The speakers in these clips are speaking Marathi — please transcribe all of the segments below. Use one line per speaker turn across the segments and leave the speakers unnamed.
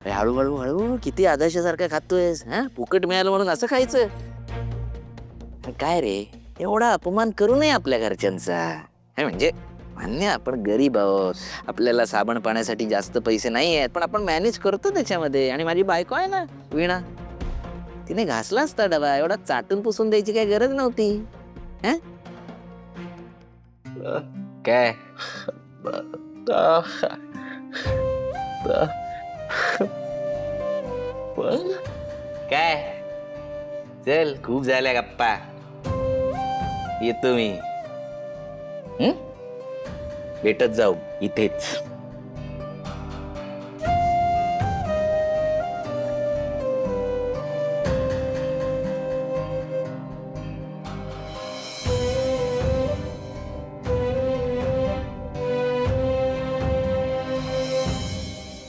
अरे हळूहळू हळू किती आदर्शासारखं खातोयस हा? फुकट मिळालं म्हणून असं खायचं? काय रे, एवढा अपमान करू नये आपल्या घरच्यांचा. हे म्हणजे मान्य आपण गरीब आहोत, आपल्याला साबण पाण्यासाठी जास्त पैसे नाही आहेत, पण आपण मॅनेज करतो त्याच्यामध्ये. आणि माझी बायको आहे ना वीणा, तिने घासला असता डबा, एवढा चाटून पुसून द्यायची काही गरज नव्हती. हं? काय काय चल, खूप झाल्या गप्पा, येतो मी. भेटत जाऊ इथेच.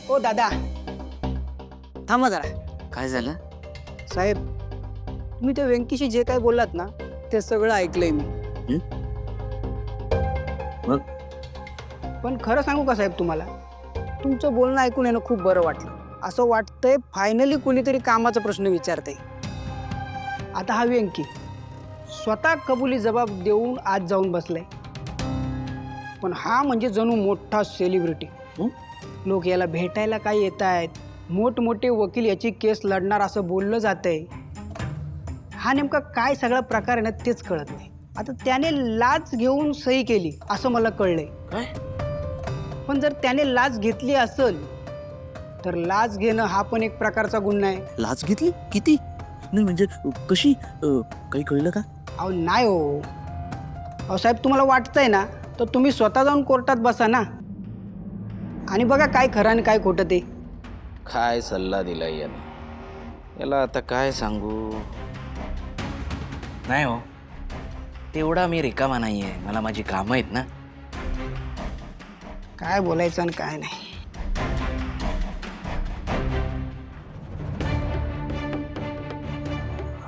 ओ दादा, थांबा जरा.
काय झालं?
साहेब, तुम्ही त्या व्यंकीशी जे काय बोललात ना, ते सगळं ऐकलंय मी.
मग?
पण खरं सांगू का साहेब तुम्हाला, तुमचं बोलणं ऐकून आहे ना खूप बरं वाटलं. असं वाटतंय फायनली कोणीतरी कामाचा प्रश्न विचारतंय. आता हा व्यंकी स्वतः कबुली जबाब देऊन आज जाऊन बसलाय. पण हा म्हणजे जणू मोठा सेलिब्रिटी. लोक याला भेटायला काय येत आहेत, मोठमोठे वकील याची केस लढणार असं बोललं जातंय. हा नेमका काय सगळा प्रकार आहे ना तेच कळत नाही. आता त्याने लाच घेऊन सही केली असं मला कळलंय.
काय?
पण जर त्याने लाच घेतली असेल तर लाच घेणं हा पण एक प्रकारचा गुन्हा आहे.
लाच घेतली? किती? नाही म्हणजे कशी? काही कळलं का?
अहो नाही हो. अहो साहेब, तुम्हाला वाटतंय ना तर तुम्ही स्वतः जाऊन कोर्टात बसा ना आणि बघा काय खरं आणि काय खोटं ते.
काय सल्ला दिलाय याने, याला आता काय सांगू. नाही हो, तेवढा मी रिकामा नाहीये, मला माझी कामं आहेत ना.
काय बोलायचं आणि काय नाही.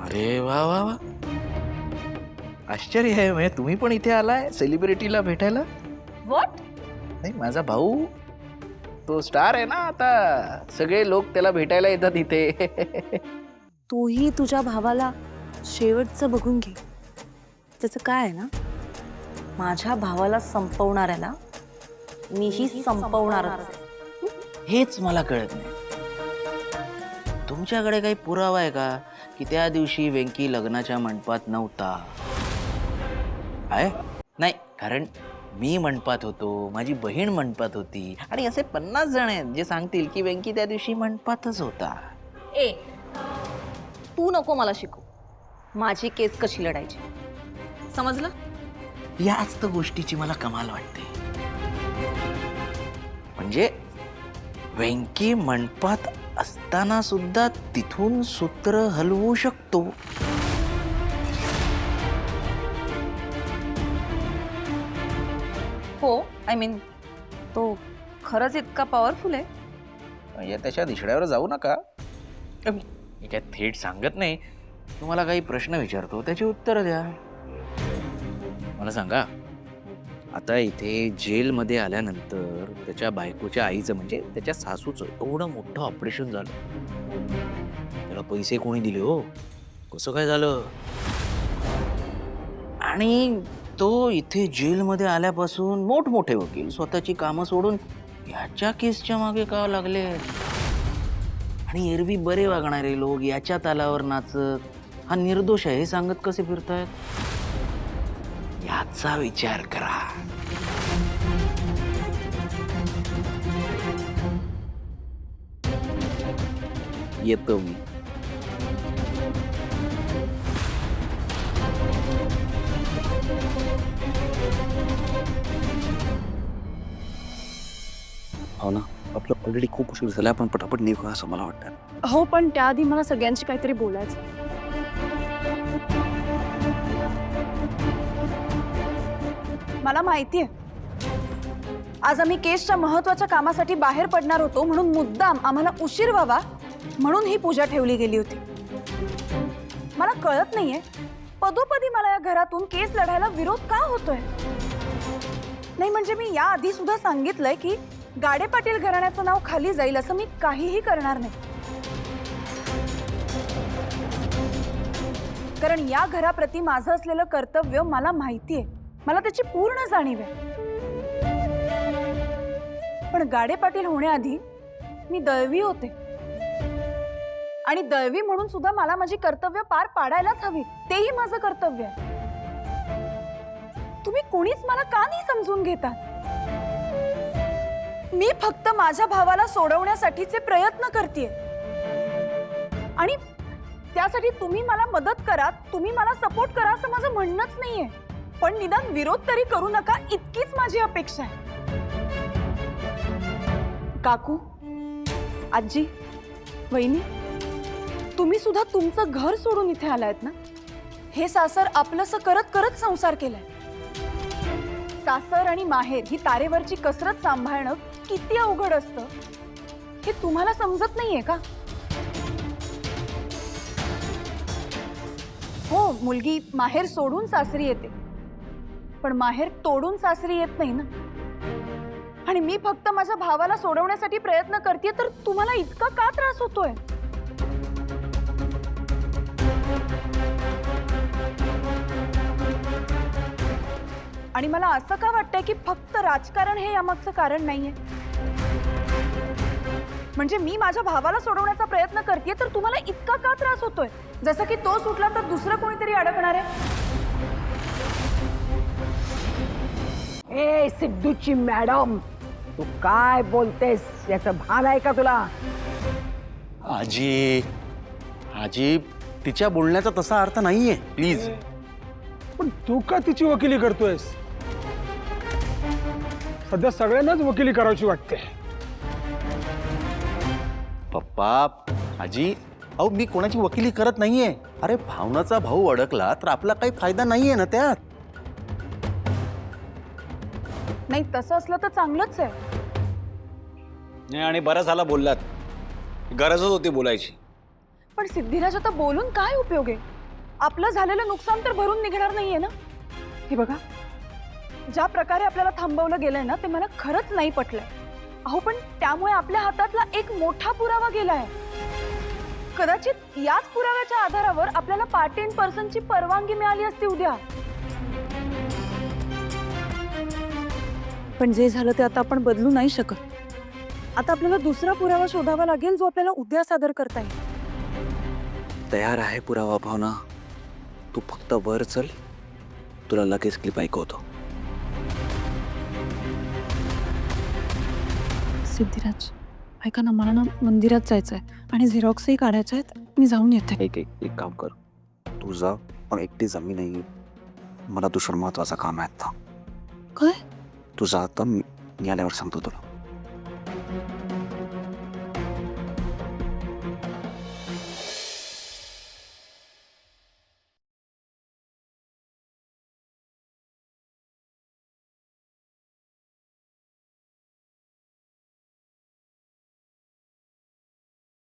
अरे वा वा वा, आश्चर्य आहे. म्हणजे तुम्ही पण इथे आलाय सेलिब्रिटीला भेटायला?
व्हॉट?
नाही, माझा भाऊ तो स्टार आहे ना आता, सगळे लोक त्याला भेटायला येतात इथे.
तूही तुझ्या भावाला शेवटचं बघून घे. त्याचं काय आहे ना, माझ्या भावाला संपवणाऱ्याला मीही संपवणारच आहे.
हेच मला कळत नाही. तुमच्याकडे काही पुरावा आहे का की त्या दिवशी वेंकी लग्नाच्या मंडपात नव्हता? आहे? नाही, कारण मी मंडपात होतो, माझी बहीण मंडपात होती, आणि असे 50 जण आहेत जे सांगतील की वेंकी त्या दिवशी मंडपातच होता.
ए, तू नको मला शिकू माझी केस कशी लढायची, समजलं?
याच तर गोष्टीची मला कमाल वाटते. म्हणजे वेंकी मंडपात असताना सुद्धा तिथून सूत्र हलवू शकतो.
हो, आय मीन तो खरंच इतका पॉवरफुल आहे?
या त्याच्या दिशड्यावर जाऊ नका. मी काय थेट सांगत नाही, तुम्हाला काही प्रश्न विचारतो, त्याची उत्तर द्या. मला सांगा, आता इथे जेलमध्ये आल्यानंतर त्याच्या बायकोच्या आईचं म्हणजे त्याच्या सासूचं एवढं मोठं ऑपरेशन झालं, त्याला पैसे कोणी दिले हो? कसं काय झालं? आणि तो इथे जेलमध्ये आल्यापासून मोठमोठे वकील स्वतःची कामं सोडून याच्या केसच्या मागे का लागले? आणि एरवी बरे वागणारे लोक याच्या तालावर नाचत हा निर्दोष आहे हे सांगत कसे फिरतायत? याचा विचार करा. येतो मी.
हो ना, आपलं ऑलरेडी खूप उशीर झाला, आपण पटापट निघू असं मला वाटतं.
हो, पण त्याआधी मला सगळ्यांशी काहीतरी बोलायचं. मला माहिती आहे आज आम्ही केसच्या महत्त्वाच्या कामासाठी बाहेर पडणार होतो, म्हणून मुद्दाम आम्हाला उशीर व्हावा म्हणून ही पूजा ठेवली गेली होती. मला कळत नाहीये पदोपदी मला या घरातून केस लढायला विरोध का होतोय. नाही म्हणजे मी या आधी सुद्धा सांगितलंय की गाडे पाटील घराण्याचं नाव खाली जाईल असं मी काहीही करणार नाही. कारण या घराप्रती माझं असलेलं कर्तव्य मला माहिती आहे, मला त्याची पूर्ण जाणीव आहे. पण गाडे पाटील होण्याआधी मी दळवी होते आणि दळवी म्हणून सुद्धा मला माझी कर्तव्य पार पाडायलाच हवी. तेही माझं कर्तव्य आहे. तुम्ही कोणीच मला का नाही समजून घेतात? मी फक्त माझ्या भावाला सोडवण्यासाठीचे प्रयत्न करतेय आणि त्यासाठी तुम्ही मला मदत करा, तुम्ही मला सपोर्ट करा असं माझं म्हणणंच नाहीये. पण निदान विरोध तरी करू नका इतकीच माझी अपेक्षा आहे. काकू, आजी, वहिनी, तुम्ही सुद्धा तुमचं घर सोडून इथे आलायत ना? हे सासर आपलंसं करत करत संसार केलाय. सासर आणि माहेर ही तारेवरची कसरत सांभाळणं किती अवघड असतं हे तुम्हाला समजत नाहीये का? हो, मुलगी माहेर सोडून सासरी येते, पण माहेर तोडून सासरी येत नाही ना. आणि मी फक्त माझ्या भावाला सोडवण्यासाठी प्रयत्न करतेय, तर तुम्हाला इतका का त्रास होतोय? आणि मला असं का वाटतंय की फक्त राजकारण हे यामागचं कारण नाहीये? म्हणजे मी माझ्या भावाला सोडवण्याचा प्रयत्न करतेय, तर तुम्हाला इतका का त्रास होतोय? जसं की तो सुटला तर दुसरं कोणीतरी अडकणार आहे.
ए सिद्धूची मॅडम, तू काय बोलतेस याचं भान आहे का तुला?
आजी आजी तिच्या बोलण्याचा तसा अर्थ नाहीये, प्लीज.
पण तू का तिची वकिली करतोयस? सध्या सगळ्यांनाच वकिली करायची वाटते.
पप्पा, आजी, अहो मी कोणाची वकिली करत नाहीये. अरे भावनाचा भाऊ अडकला तर आपला काही फायदा नाहीये ना त्यात.
नाही, तसं असलं तर चांगलंच आहे.
नाही, आणि बरं झालं बोललात, गरजच होती बोलायची.
पण सिद्धिराज, आता बोलून काय उपयोग आहे? आपलं झालेलं नुकसान तर भरून निघणार नाहीये ना. हे बघा, ज्या प्रकारे आपल्याला थांबवलं गेलंय ना, ते मला खरंच नाही पटलंय. अहो, पण त्यामुळे आपल्या हातातला एक मोठा पुरावा गेलाय. कदाचित याच पुराव्याच्या आधारावर आपल्याला पार्टी इन पर्सनची परवानगी मिळाली असती उद्या. पण जे झालं ते आता आपण बदलू नाही शकत. आता आपल्याला दुसरा पुरावा शोधावा लागेल, जो आपल्याला उद्या सादर करता येईल.
तयार आहे पुरावा भावना, तू फक्त वर चल, तुला लगेच क्लिप ऐकवतो.
सिद्धिराज, ऐका ना, मला ना मंदिरात जायचंय आणि झेरॉक्सही काढायचे आहेत. मी जाऊन येते.
एक काम कर, तू जा, पण एकटी जमी नाही, मला दुसरं महत्वाचं काम आहे आता.
काय?
तू जा आता, मी आल्यावर सांगतो तुला.